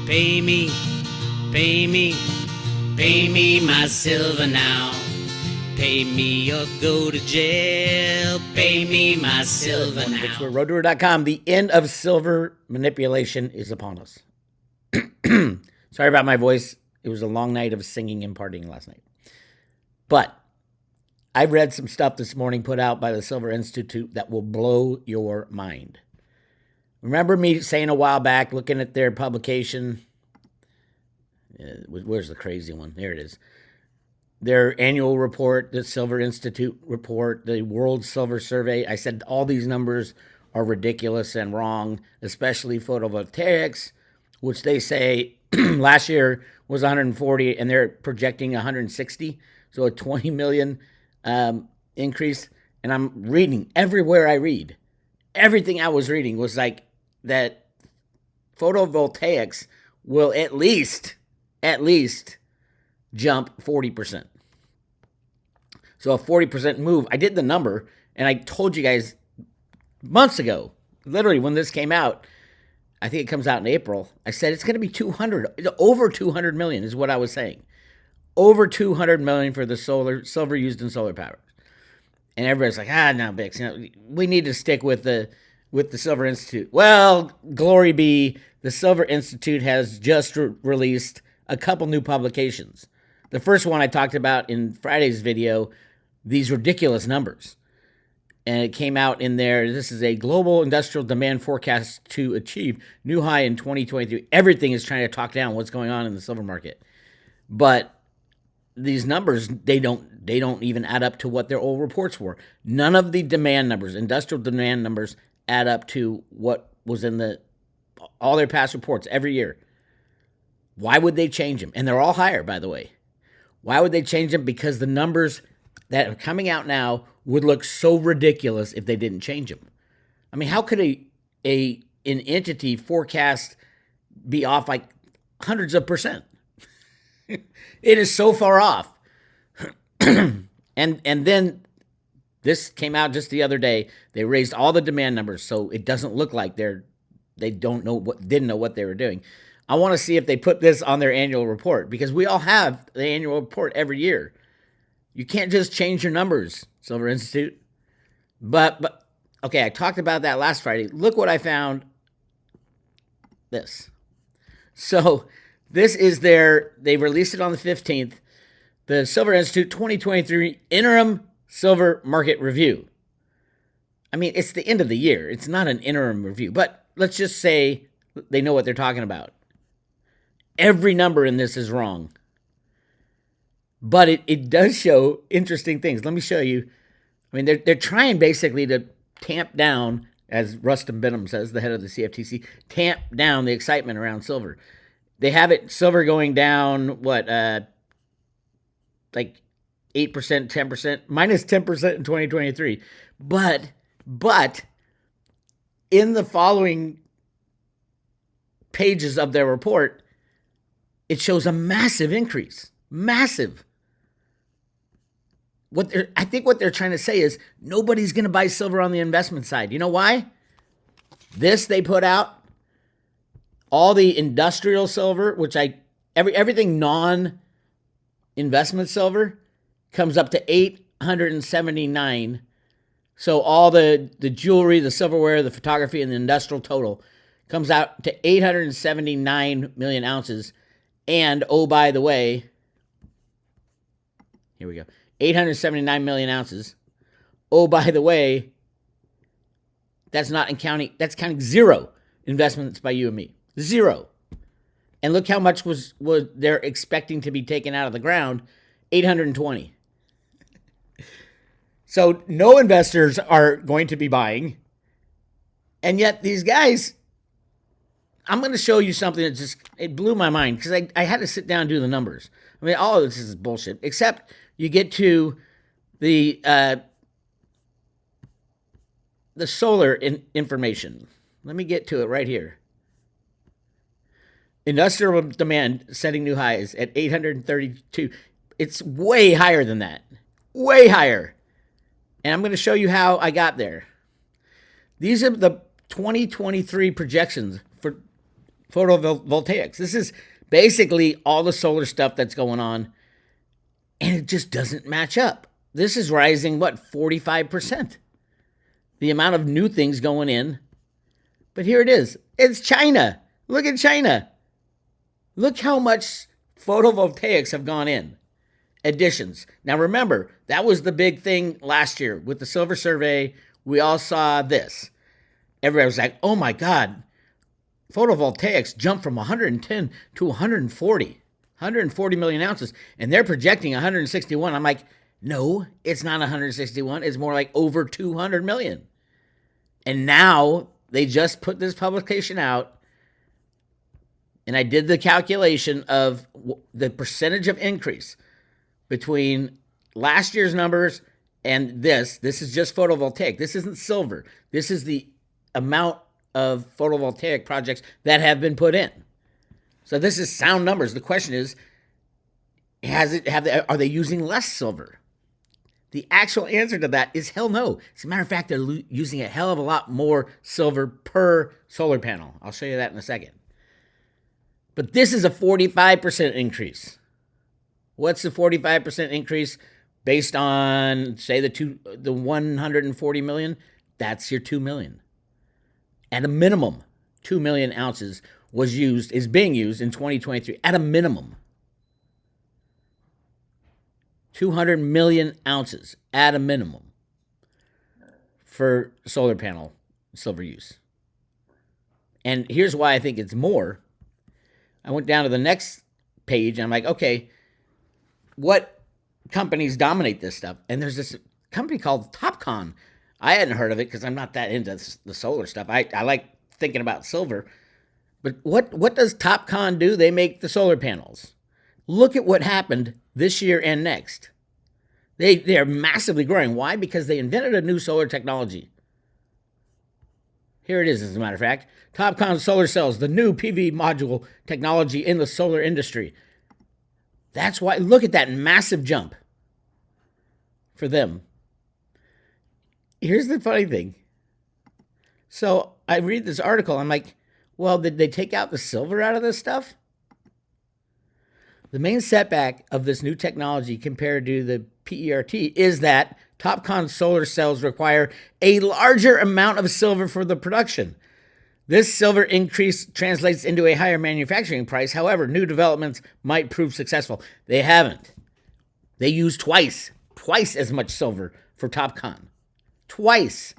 Pay me, pay me, pay me my silver now. Pay me or go to jail. Pay me my silver now. Bix Weir, roadtour.com. The end of silver manipulation is upon us. Sorry about my voice. It was a long night of singing and partying last night. But I read some stuff this morning put out by the Silver Institute that will blow your mind. Remember me saying a while back, looking at their publication, where's the crazy one? There it is. Their annual report, the Silver Institute report, the World Silver Survey. I said all these numbers are ridiculous and wrong, especially photovoltaics, which they say last year was 140 and they're projecting 160. So a 20 million increase. And I'm reading everywhere I read. Everything I was reading was like that photovoltaics will at least jump 40%. So a 40% move. I did the number and I told you guys months ago, literally when this came out, I think it comes out in April. I said it's going to be 200, over 200 million is what I was saying. Over 200 million for the silver used in solar power. And everybody's like, no, Bix, we need to stick with the Silver Institute. Well, glory be, the Silver Institute has just released a couple new publications. The first one I talked about in Friday's video, these ridiculous numbers. And it came out in there, this is a global industrial demand forecast to achieve new high in 2023. Everything is trying to talk down what's going on in the silver market. But these numbers, they don't even add up to what their old reports were. None of the demand numbers, industrial demand numbers, add up to what was in all their past reports every year. Why would they change them? And they're all higher, by the way. Why would they change them? Because the numbers that are coming out now would look so ridiculous if they didn't change them. I mean, how could an entity forecast be off like hundreds of percent? It is so far off. and then this came out just the other day. They raised all the demand numbers, so it doesn't look like they didn't know what they were doing. I want to see if they put this on their annual report, because we all have the annual report every year. You can't just change your numbers, Silver Institute. But okay, I talked about that last Friday. Look what I found. This. So this is they released it on the 15th, the Silver Institute 2023 Interim Silver Market Review. I mean, it's the end of the year. It's not an interim review, but let's just say they know what they're talking about. Every number in this is wrong. But it does show interesting things. Let me show you. I mean, they're trying basically to tamp down, as Rustin Benham says, the head of the CFTC, tamp down the excitement around silver. They have silver going down, like 8%, 10%, minus 10% in 2023. But in the following pages of their report, it shows a massive increase. Massive. I think what they're trying to say is nobody's going to buy silver on the investment side. You know why? This they put out, all the industrial silver, which everything non-investment silver comes up to 879. So all the jewelry, the silverware, the photography, and the industrial total comes out to 879 million ounces. And, oh, by the way, here we go, 879 million ounces. Oh, by the way, that's counting zero investments by you and me. Zero. And look how much was they're expecting to be taken out of the ground, 820. So no investors are going to be buying. And yet these guys, I'm going to show you something that it blew my mind, because I had to sit down and do the numbers. I mean, all of this is bullshit, except you get to the solar information. Let me get to it right here. Industrial demand setting new highs at 832. It's way higher than that. Way higher. And I'm going to show you how I got there. These are the 2023 projections for photovoltaics. This is basically all the solar stuff that's going on, and it just doesn't match up. This is rising, 45%? The amount of new things going in. But here it is. It's China. Look at China. Look how much photovoltaics have gone in. Additions. Now remember, that was the big thing last year with the silver survey. We all saw this. Everybody was like, oh my God, photovoltaics jumped from 110 to 140 million ounces. And they're projecting 161. I'm like, no, it's not 161. It's more like over 200 million. And now they just put this publication out. And I did the calculation of the percentage of increase between last year's numbers and this. This is just photovoltaic. This isn't silver. This is the amount of photovoltaic projects that have been put in. So this is sound numbers. The question is, are they using less silver? The actual answer to that is hell no. As a matter of fact, they're using a hell of a lot more silver per solar panel. I'll show you that in a second. But this is a 45% increase. What's the 45% increase based on, say, the 140 million? That's your 2 million. At a minimum, 2 million ounces is being used in 2023. At a minimum. 200 million ounces at a minimum for solar panel silver use. And here's why I think it's more. I went down to the next page and I'm like, okay, what companies dominate this stuff? And there's this company called Topcon. I hadn't heard of it because I'm not that into the solar stuff. I like thinking about silver. But what does Topcon do? They make the solar panels. Look at what happened this year and next. They are massively growing. Why? Because they invented a new solar technology. Here it is, as a matter of fact. Topcon solar cells, the new PV module technology in the solar industry. That's why, look at that massive jump for them. Here's the funny thing. So I read this article. I'm like, well, did they take out the silver out of this stuff? The main setback of this new technology compared to the PERT is that Topcon solar cells require a larger amount of silver for the production. This silver increase translates into a higher manufacturing price. However, new developments might prove successful. They haven't. They use twice as much silver for Topcon. Twice.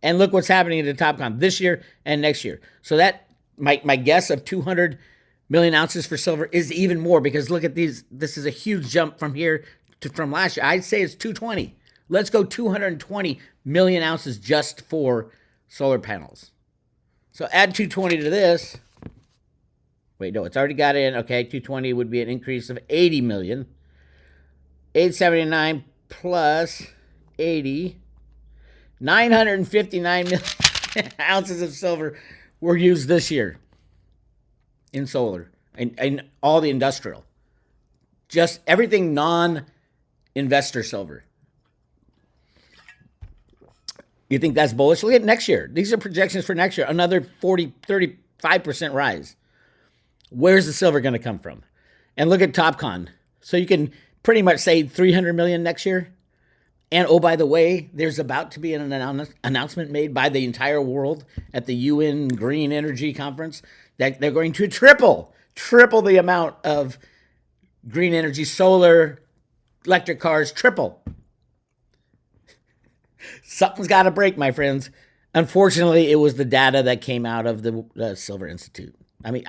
And look what's happening to Topcon this year and next year. So that my guess of 200 million ounces for silver is even more, because look at these. This is a huge jump from here from last year. I'd say it's 220. Let's go 220 million ounces just for solar panels. So add 220 to this. Wait, no, it's already got in. Okay, 220 would be an increase of 80 million. 879 plus 80. 959 million ounces of silver were used this year in solar and all the industrial. Just everything non-investor silver. You think that's bullish? Look at next year. These are projections for next year. Another 35% rise. Where's the silver going to come from? And look at Topcon. So you can pretty much say 300 million next year. And oh, by the way, there's about to be an announcement made by the entire world at the UN Green Energy Conference that they're going to triple the amount of green energy, solar, electric cars, triple. Something's got to break, my friends. Unfortunately, it was the data that came out of the Silver Institute. I mean,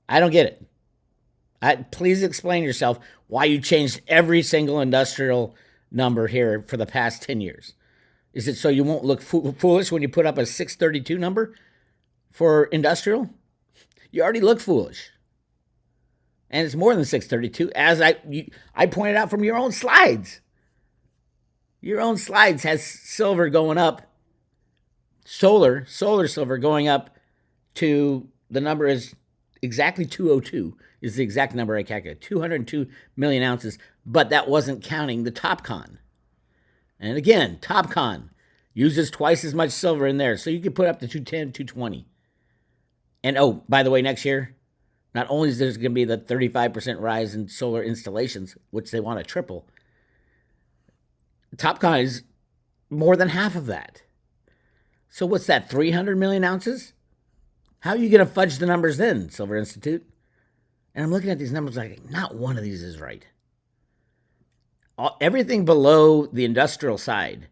I don't get it. Please explain yourself why you changed every single industrial number here for the past 10 years. Is it so you won't look foolish when you put up a 632 number for industrial? You already look foolish. And it's more than 632, as I pointed out from your own slides. Your own slides has silver going up, solar silver going up to, the number is exactly 202 is the exact number I calculated, 202 million ounces, but that wasn't counting the Topcon. And again, Topcon uses twice as much silver in there, so you could put up to 210, 220 And oh, by the way, next year, not only is there going to be the 35% rise in solar installations, which they want to triple, Topcon is more than half of that. So what's that, 300 million ounces? How are you going to fudge the numbers then, Silver Institute? And I'm looking at these numbers like, not one of these is right. Everything below the industrial side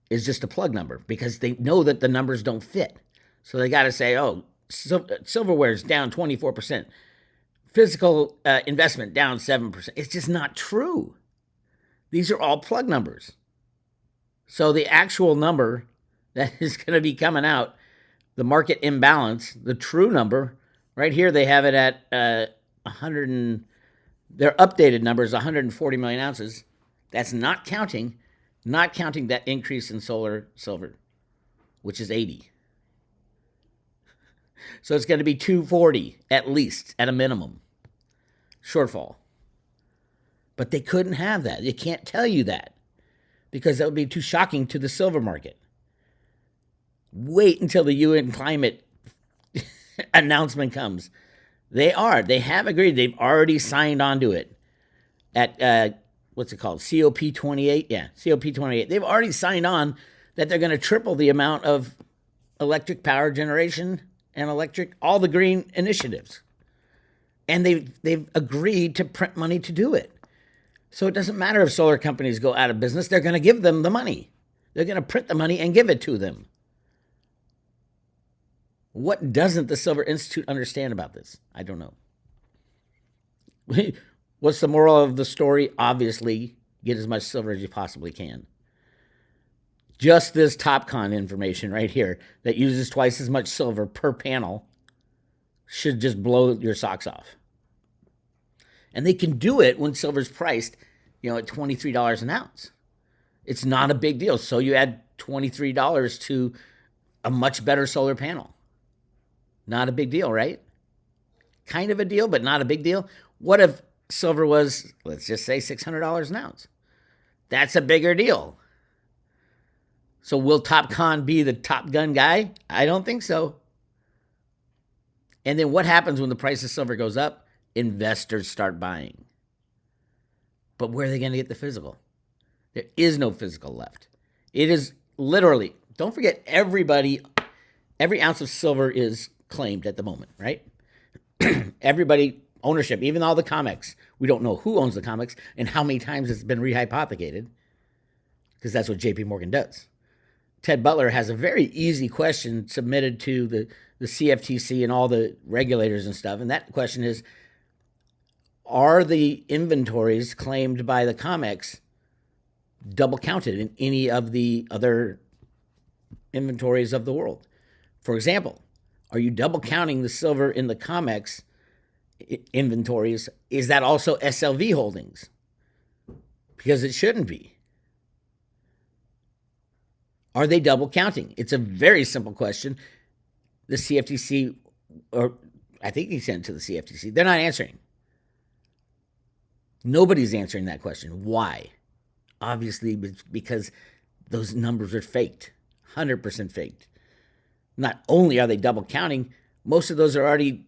is just a plug number because they know that the numbers don't fit. So they got to say, oh, silverware is down 24%. Physical investment down 7%. It's just not true. These are all plug numbers. So the actual number that is going to be coming out, the market imbalance, the true number, right here they have it at 100 and their updated number is 140 million ounces. That's not counting that increase in solar silver, which is 80. So it's going to be 240 at least, at a minimum, shortfall. But they couldn't have that. They can't tell you that because that would be too shocking to the silver market. Wait until the UN climate announcement comes. They have agreed. They've already signed on to it at, what's it called? COP28? Yeah, COP28. They've already signed on that they're going to triple the amount of electric power generation and all the green initiatives. And they've agreed to print money to do it. So it doesn't matter if solar companies go out of business. They're going to give them the money. They're going to print the money and give it to them. What doesn't the Silver Institute understand about this? I don't know. What's the moral of the story? Obviously, get as much silver as you possibly can. Just this Topcon information right here that uses twice as much silver per panel should just blow your socks off. And they can do it when silver's priced, at $23 an ounce. It's not a big deal. So you add $23 to a much better solar panel. Not a big deal, right? Kind of a deal, but not a big deal. What if silver was, let's just say, $600 an ounce? That's a bigger deal. So will Topcon be the Top Gun guy? I don't think so. And then what happens when the price of silver goes up? Investors start buying. But where are they going to get the physical? There is no physical left. It is literally, don't forget, every ounce of silver is claimed at the moment, right? Everybody, ownership, even all the comics. We don't know who owns the comics and how many times it's been rehypothecated because that's what JP Morgan does. Ted Butler has a very easy question submitted to the CFTC and all the regulators and stuff. And that question is, are the inventories claimed by the comics double counted in any of the other inventories of the world? For example, are you double counting the silver in the COMEX inventories? Is that also SLV holdings? Because it shouldn't be. Are they double counting? It's a very simple question. The CFTC, or I think he sent it to the CFTC, they're not answering. Nobody's answering that question. Why? Obviously, because those numbers are faked, 100% faked. Not only are they double counting, most of those are already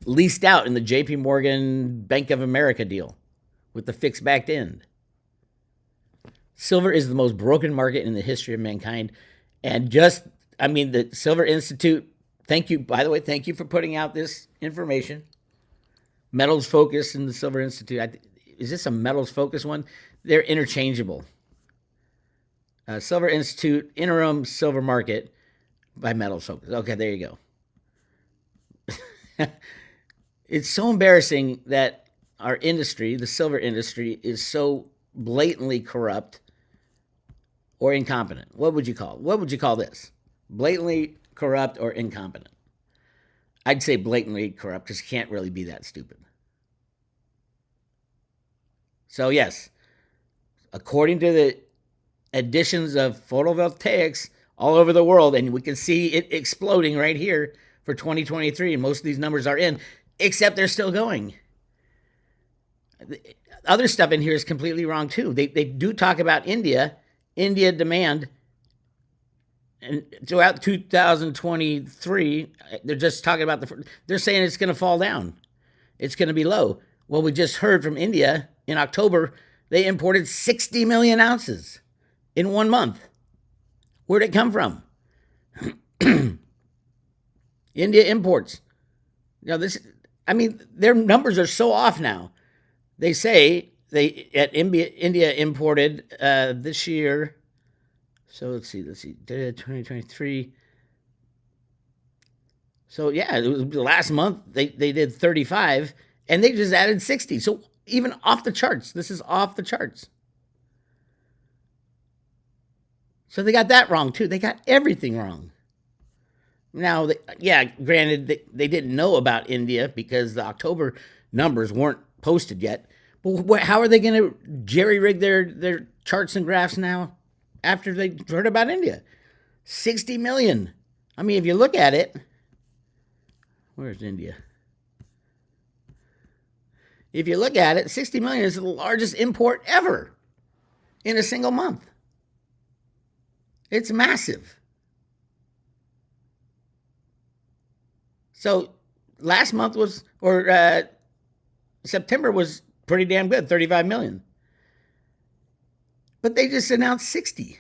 leased out in the JP Morgan Bank of America deal with the fixed backed end. Silver is the most broken market in the history of mankind. And the Silver Institute, thank you, by the way, thank you for putting out this information. Metals Focus and the Silver Institute. Is this a Metals Focus one? They're interchangeable. Silver Institute, interim silver market by Metals Focus. Okay, there you go. It's so embarrassing that our industry, the silver industry, is so blatantly corrupt or incompetent. What would you call this? Blatantly corrupt or incompetent? I'd say blatantly corrupt because you can't really be that stupid. So yes, according to the additions of photovoltaics all over the world, and we can see it exploding right here for 2023, and most of these numbers are in, except they're still going. Other stuff in here is completely wrong too. They do talk about India demand And throughout 2023, they're just talking about they're saying it's going to fall down. It's going to be low. Well, we just heard from India in October, they imported 60 million ounces in 1 month. Where'd it come from? India imports. Their numbers are so off now. They say India imported this year. So let's see, 2023. So yeah, it was last month they did 35, and they just added 60. So even off the charts, this is off the charts. So they got that wrong too. They got everything wrong. Now, granted, they didn't know about India because the October numbers weren't posted yet. But how are they going to jerry-rig their charts and graphs now after they heard about India? 60 million. I mean, if you look at it, where's India? If you look at it, 60 million is the largest import ever in a single month. It's massive. So last month September was pretty damn good, 35 million. But they just announced 60.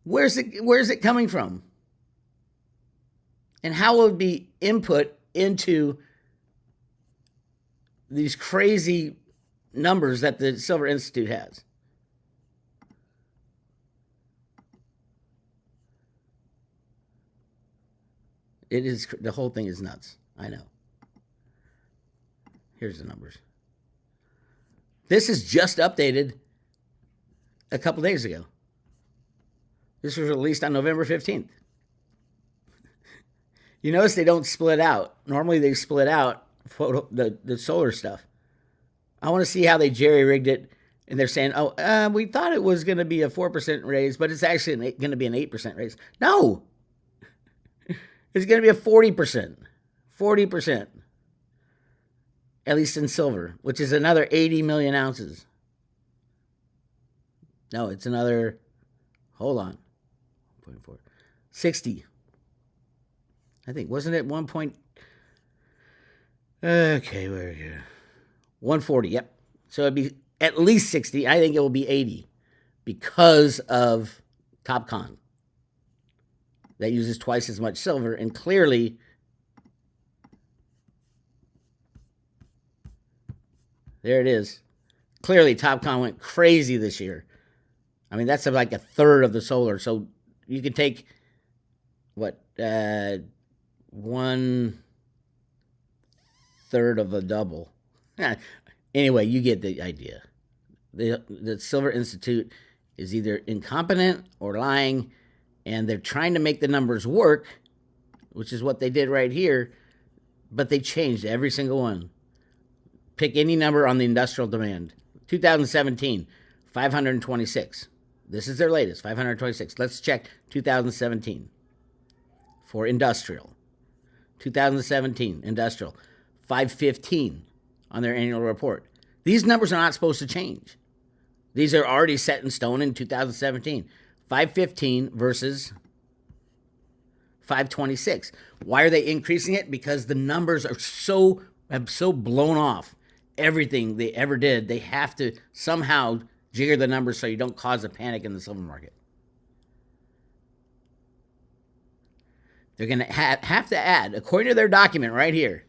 Where's it coming from? And how will it be input into these crazy numbers that the Silver Institute has? The whole thing is nuts. I know. Here's the numbers. This is just updated a couple days ago. This was released on November 15th. You notice they don't split out. Normally they split out the solar stuff. I want to see how they jerry-rigged it. And they're saying, we thought it was going to be a 4% raise, but it's actually going to be an 8% raise. No! It's going to be a 40%. 40%. At least in silver, which is another 80 million ounces. No, it's another, hold on, 0.4, 60. I think, wasn't it 1 point? Okay, where are you? 140, yep. So it'd be at least 60. I think it will be 80 because of Topcon. That uses twice as much silver, and clearly there it is. Clearly Topcon went crazy this year. I mean, that's like a third of the solar. So you can take, 1/3 of the double. Anyway, you get the idea. The Silver Institute is either incompetent or lying, and they're trying to make the numbers work, which is what they did right here, but they changed every single one. Pick any number on the industrial demand. 2017, 526. This is their latest, 526. Let's check 2017 for industrial. 2017, industrial, 515 on their annual report. These numbers are not supposed to change. These are already set in stone in 2017. 515 versus 526. Why are they increasing it? Because the numbers are have so blown off everything they ever did. They have to somehow jigger the numbers so you don't cause a panic in the silver market. They're going to have to add, according to their document right here,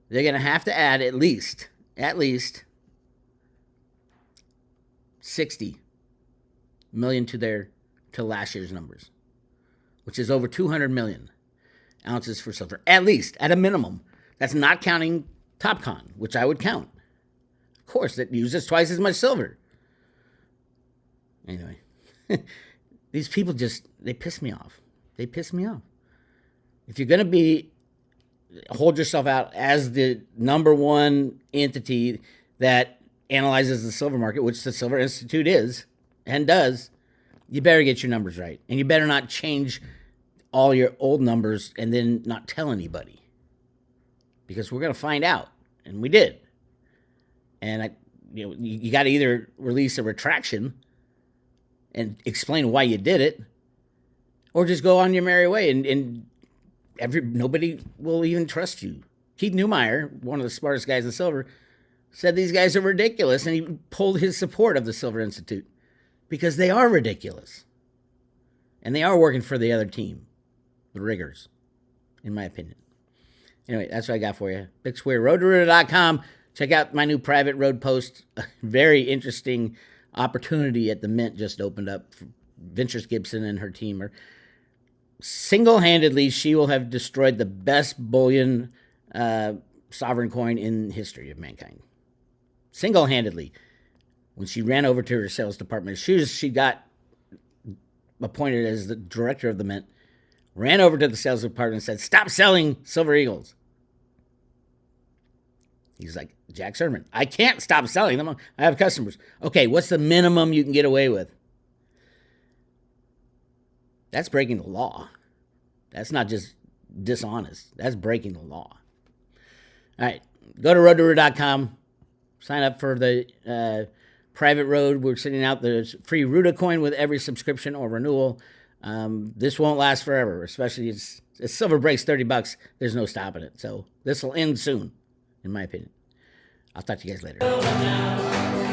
they're going to have to add at least 60 million to last year's numbers, which is over 200 million ounces for silver, at least, at a minimum. That's not counting Topcon, which I would count. Of course, that uses twice as much silver. Anyway, these people they piss me off. They piss me off. If you're going to hold yourself out as the number one entity that analyzes the silver market, which the Silver Institute is and does, you better get your numbers right. And you better not change all your old numbers and then not tell anybody. Because we're going to find out. And we did. And you got to either release a retraction and explain why you did it, or just go on your merry way, and nobody will even trust you. Keith Neumeyer, one of the smartest guys in silver, said these guys are ridiculous, and he pulled his support of the Silver Institute because they are ridiculous. And they are working for the other team, the riggers, in my opinion. Anyway, that's what I got for you. Bix Weir, roadtoruta.com. Check out my new private road post. A very interesting opportunity at the Mint just opened up. Ventures Gibson and her team are single-handedly, she will have destroyed the best bullion sovereign coin in history of mankind. Single-handedly. When she ran over to her sales department, as soon as she got appointed as the director of the Mint, ran over to the sales department and said, "Stop selling Silver Eagles." He's like, "Jack Sermon, I can't stop selling them. I have customers." "Okay, what's the minimum you can get away with?" That's breaking the law. That's not just dishonest. That's breaking the law. All right, go to roadtoruta.com. Sign up for the private road. We're sending out the free Ruta coin with every subscription or renewal. This won't last forever, especially as silver breaks $30. There's no stopping it. So this will end soon, in my opinion. I'll talk to you guys later.